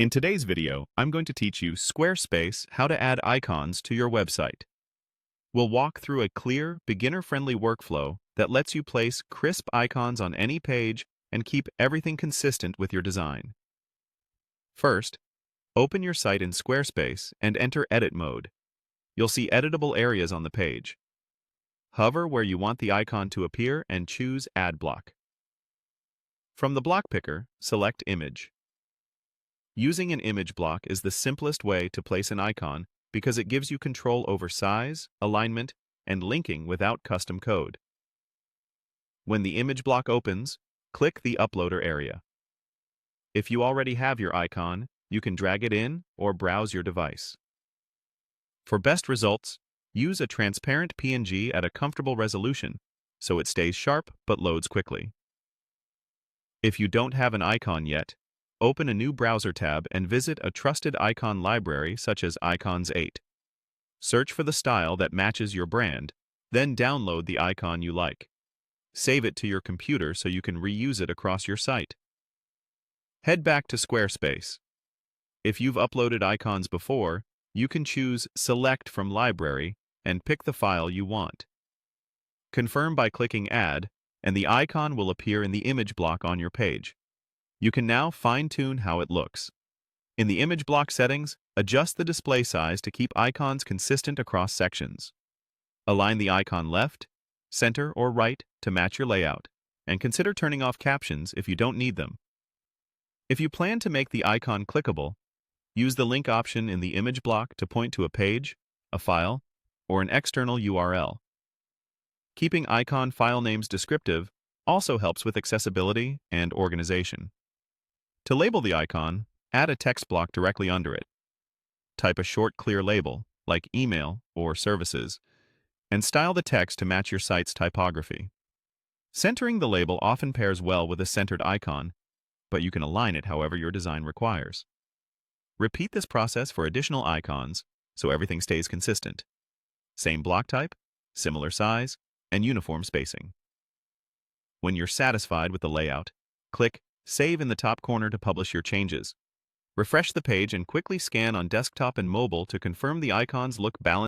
In today's video, I'm going to teach you Squarespace how to add icons to your website. We'll walk through a clear, beginner-friendly workflow that lets you place crisp icons on any page and keep everything consistent with your design. First, open your site in Squarespace and enter Edit mode. You'll see editable areas on the page. Hover where you want the icon to appear and choose Add Block. From the block picker, select Image. Using an image block is the simplest way to place an icon because it gives you control over size, alignment, and linking without custom code. When the image block opens, click the Uploader area. If you already have your icon, you can drag it in or browse your device. For best results, use a transparent PNG at a comfortable resolution so it stays sharp but loads quickly. If you don't have an icon yet, open a new browser tab and visit a trusted icon library such as Icons 8. Search for the style that matches your brand, then download the icon you like. Save it to your computer so you can reuse it across your site. Head back to Squarespace. If you've uploaded icons before, you can choose Select from Library and pick the file you want. Confirm by clicking Add, and the icon will appear in the image block on your page. You can now fine-tune how it looks. In the image block settings, adjust the display size to keep icons consistent across sections. Align the icon left, center, or right to match your layout, and consider turning off captions if you don't need them. If you plan to make the icon clickable, use the link option in the image block to point to a page, a file, or an external URL. Keeping icon file names descriptive also helps with accessibility and organization. To label the icon, add a text block directly under it. Type a short, clear label, like email or services, and style the text to match your site's typography. Centering the label often pairs well with a centered icon, but you can align it however your design requires. Repeat this process for additional icons so everything stays consistent. Same block type, similar size, and uniform spacing. When you're satisfied with the layout, click Save in the top corner to publish your changes. Refresh the page and quickly scan on desktop and mobile to confirm the icons look balanced.